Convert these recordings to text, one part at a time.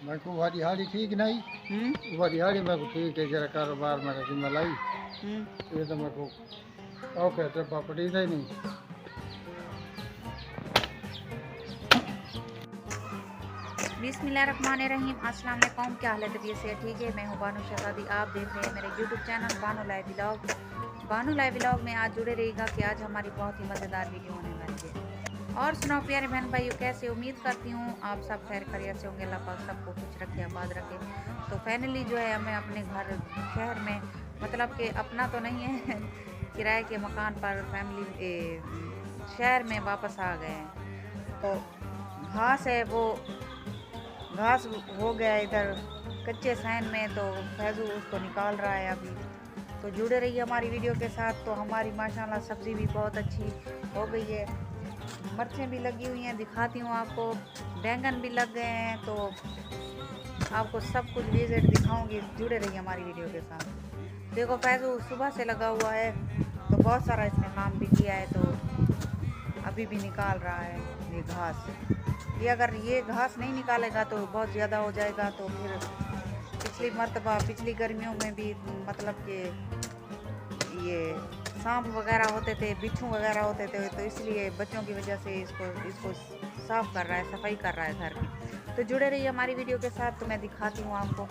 मैं को वाली हाड़ी ठीक नहीं वाली हाड़ी मैं को ठीक है जरा कारोबार में जिम्मा लाई ये तो मैं को ओके तो प्रॉपर्टी नहीं। बिस्मिल्लाहिर्रहमानिर्रहीम। अस्सलाम वालेकुम। क्या हाल है? तबीयत से ठीक है? मैं हूँ बानो शहजादी। आप देख रहे हैं मेरे YouTube channel Bano live vlog. Bano live vlog में आज जुड़े रहिएगा कि आज हमारी बहुत ही मज़ेदार वीडियो होने वाली है। और सुनाओ प्यारे बहन भाइयों, कैसे? उम्मीद करती हूँ आप सब खैर खैरियत से होंगे। अल्लाह पाक सबको कुछ रखे, आबाद रखे। तो फाइनली जो है हमें अपने घर शहर में, मतलब कि अपना तो नहीं है किराए के मकान पर फैमिली शहर में वापस आ गए हैं। तो घास है वो घास हो गया इधर कच्चे सहन में, तो फैजू उसको निकाल रहा है अभी। तो जुड़े रहिए हमारी वीडियो के साथ। तो हमारी माशाल्लाह सब्ज़ी भी बहुत अच्छी हो गई है, मिर्चें भी लगी हुई हैं, दिखाती हूँ आपको। बैंगन भी लग गए हैं, तो आपको सब कुछ विजिट दिखाऊंगी। जुड़े रहिए हमारी वीडियो के साथ। देखो फैजू सुबह से लगा हुआ है, तो बहुत सारा इसने काम भी किया है, तो अभी भी निकाल रहा है ये घास। ये अगर ये घास नहीं निकालेगा तो बहुत ज़्यादा हो जाएगा। तो फिर पिछली मर्तबा पिछली गर्मियों में भी मतलब कि ये सांप वगैरह होते थे, बिच्छू वगैरह होते थे, तो इसलिए बच्चों की वजह से इसको साफ़ कर रहा है, सफाई कर रहा है घर की। तो जुड़े रहिए हमारी वीडियो के साथ। तो मैं दिखाती हूँ आपको।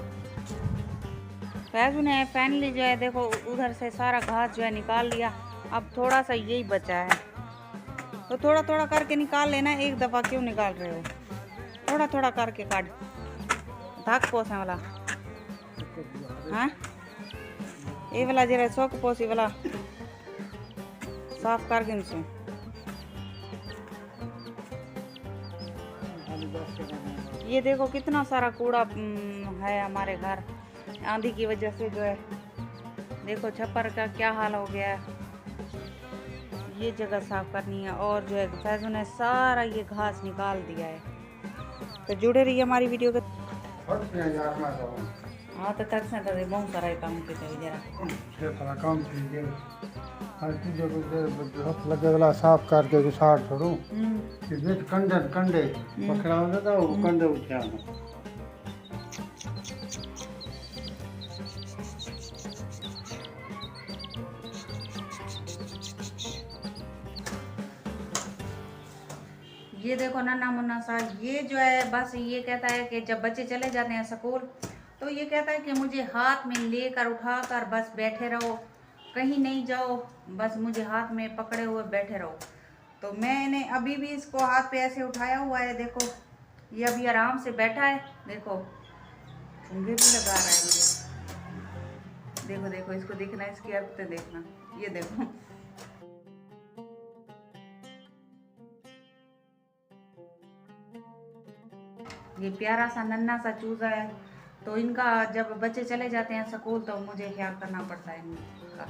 फैजू ने फाइनली जो है देखो उधर से सारा घास जो है निकाल लिया। अब थोड़ा सा यही बचा है, तो थोड़ा थोड़ा करके निकाल लेना। एक दफ़ा क्यों निकाल रहे हो? थोड़ा थोड़ा करके काट। धाक पोसे वाला हाँ, ये वाला जरा सोक पोसी वाला साफ कर के से। ये देखो कितना सारा कूड़ा है हमारे घर, आंधी की वजह से जो है देखो छप्पर का क्या हाल हो गया है। ये जगह साफ करनी है, और जो है फैजू ने सारा ये घास निकाल दिया है। तो जुड़े रहिए हमारी वीडियो के। हाँ तो तक से तो बहुत सारा काम किया जरा काम कीजिए हर चीज़ हाथ लगे वाला साफ करके साठ छोड़ू कंडे कंडे पकड़ा होता था वो कंडे उठा। ये देखो नन्ना मुन्ना सा, ये जो है बस ये कहता है कि जब बच्चे चले जाते हैं स्कूल, तो ये कहता है कि मुझे हाथ में लेकर उठाकर बस बैठे रहो, कहीं नहीं जाओ, बस मुझे हाथ में पकड़े हुए बैठे रहो। तो मैंने अभी भी इसको हाथ पे ऐसे उठाया हुआ है, देखो ये अभी आराम से बैठा है। देखो ठुंगे भी लगा रहा है मुझे। देखो देखो इसको देखना, इसकी हरकतें देखना। ये देखो ये प्यारा सा नन्ना सा चूजा है। तो इनका जब बच्चे चले जाते हैं स्कूल तो मुझे ख्याल करना पड़ता है इनका।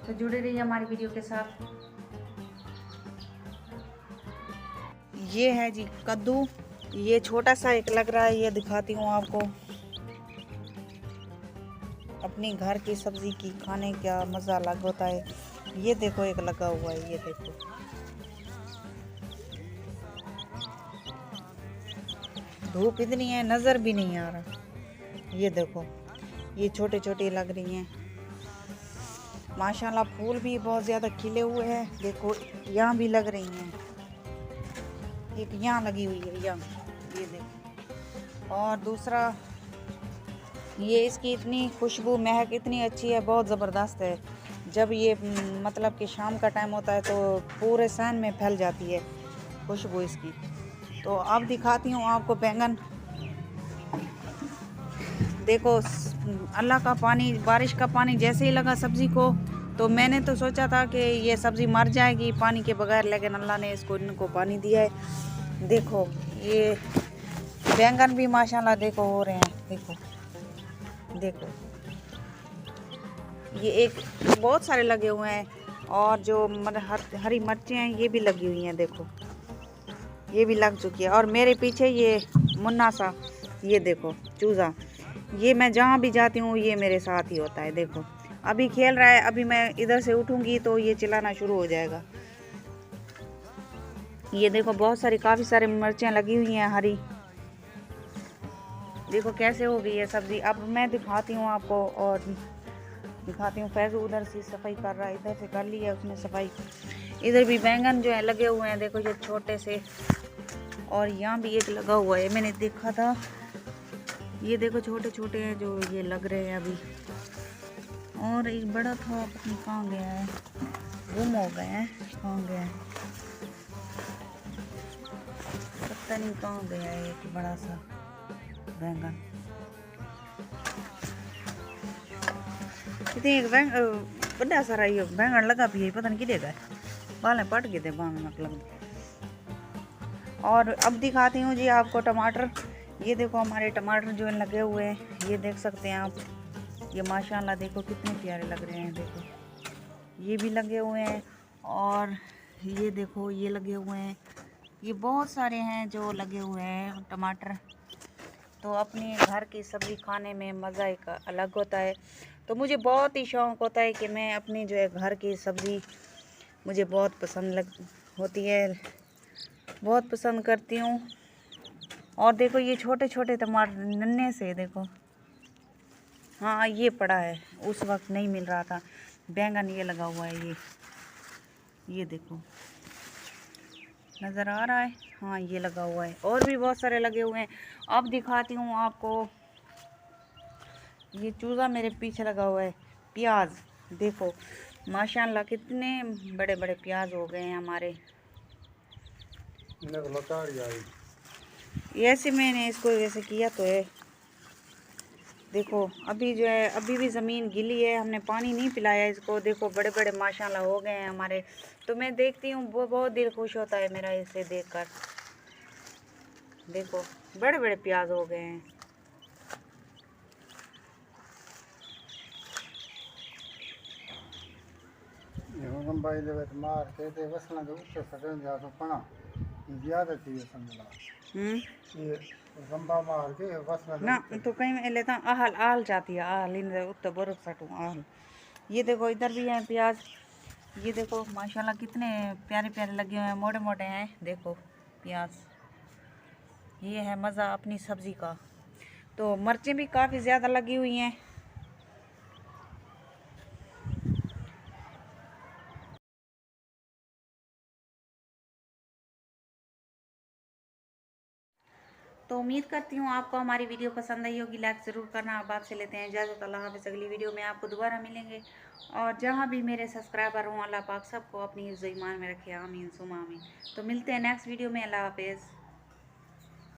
तो जुड़े रहिए हमारी वीडियो के साथ। ये है जी कद्दू, ये छोटा सा एक लग रहा है, ये दिखाती हूँ आपको। अपनी घर की सब्जी की खाने का मज़ा अलग होता है। ये देखो एक लगा हुआ है, ये देखो धूप इतनी है नज़र भी नहीं आ रहा। ये देखो ये छोटे छोटे लग रही हैं माशाल्लाह। फूल भी बहुत ज़्यादा खिले हुए हैं, देखो यहाँ भी लग रही हैं, एक यहाँ लगी हुई है यहाँ, ये देखो। और दूसरा ये इसकी इतनी खुशबू महक इतनी अच्छी है, बहुत ज़बरदस्त है। जब ये मतलब कि शाम का टाइम होता है तो पूरे सहन में फैल जाती है खुशबू इसकी। तो अब दिखाती हूँ आपको बैंगन। देखो अल्लाह का पानी, बारिश का पानी जैसे ही लगा सब्ज़ी को, तो मैंने तो सोचा था कि ये सब्ज़ी मर जाएगी पानी के बगैर, लेकिन अल्लाह ने इनको पानी दिया है। देखो ये बैंगन भी माशाल्लाह देखो हो रहे हैं, देखो देखो ये एक बहुत सारे लगे हुए हैं। और जो हरी मिर्चें हैं ये भी लगी हुई हैं, देखो ये भी लग चुकी है। और मेरे पीछे ये मुन्ना सा, ये देखो चूज़ा, ये मैं जहाँ भी जाती हूँ ये मेरे साथ ही होता है। देखो अभी खेल रहा है, अभी मैं इधर से उठूँगी तो ये चिल्लाना शुरू हो जाएगा। ये देखो बहुत सारी काफ़ी सारी मिर्चें लगी हुई हैं हरी। देखो कैसे हो गई है सब्ज़ी। अब मैं दिखाती हूँ आपको और दिखाती हूँ। फैज़ उधर से सफाई कर रहा है, इधर से कर ली है उसने सफाई। इधर भी बैंगन जो है लगे हुए हैं, देखो ये छोटे से, और यहाँ भी एक लगा हुआ है, मैंने देखा था। ये देखो छोटे छोटे हैं जो ये लग रहे हैं अभी। और एक बड़ा था, पता नहीं कहाँ गया है, गुम हो गए हैं, कहाँ गया है पता नहीं कहाँ गया है एक बड़ा सा बैंगन। कितने एक बड़ा सारा ये बैंगन लगा भी है, पता नहीं किधर गए, बालें पट गए थे बैंगन मतलब। और अब दिखाती हूँ जी आपको टमाटर। ये देखो हमारे टमाटर जो लगे हुए हैं, ये देख सकते हैं आप। ये माशाल्लाह देखो कितने प्यारे लग रहे हैं, देखो ये भी लगे हुए हैं। और ये देखो ये लगे हुए हैं, ये बहुत सारे हैं जो लगे हुए हैं टमाटर। तो अपने घर की सब्ज़ी खाने में मज़ा एक अलग होता है। तो मुझे बहुत ही शौक़ होता है कि मैं अपनी जो है घर की सब्ज़ी मुझे बहुत पसंद होती है, बहुत पसंद करती हूँ। और देखो ये छोटे छोटे टमाटर नन्हे से देखो, हाँ ये पड़ा है, उस वक्त नहीं मिल रहा था। बैंगन ये लगा हुआ है, ये देखो नज़र आ रहा है, हाँ ये लगा हुआ है। और भी बहुत सारे लगे हुए हैं। अब दिखाती हूँ आपको, ये चूज़ा मेरे पीछे लगा हुआ है। प्याज देखो माशाल्लाह कितने बड़े बड़े प्याज हो गए हैं हमारे। ऐसे मैंने इसको ऐसे किया तो है, देखो अभी जो है अभी भी ज़मीन गीली है, हमने पानी नहीं पिलाया इसको। देखो बड़े बड़े माशाल्लाह हो गए हैं हमारे। तो मैं देखती हूँ वो बहुत दिल खुश होता है मेरा इसे देखकर। देखो बड़े बड़े प्याज हो गए हैं। भाई मार के वसना के उत्ते सटन जा तो पना ज्यादा थी समझला। ये गंबा मार के वसना ना तो कहीं मैं लेता आहल आहल जाती है, आहल इन उत्ते बर्फ सटूँ आहल। ये देखो इधर भी है प्याज, ये देखो माशाल्लाह कितने प्यारे प्यारे लगे हुए हैं, मोटे मोटे हैं। देखो प्याज, ये है मज़ा अपनी सब्ज़ी का। तो मिर्चें भी काफ़ी ज़्यादा लगी हुई हैं। तो उम्मीद करती हूँ आपको हमारी वीडियो पसंद आई होगी। लाइक ज़रूर करना। अब आपसे लेते हैं इजाज़त। अल्लाह हाफ़िज़। अगली वीडियो में आपको दोबारा मिलेंगे। और जहाँ भी मेरे सब्सक्राइबर हों, अल्लाह पाक सबको अपनी इज़्ज़त ईमान में रखे। आमीन सुमा आमीन। तो मिलते हैं नेक्स्ट वीडियो में। अल्लाह हाफ़िज़।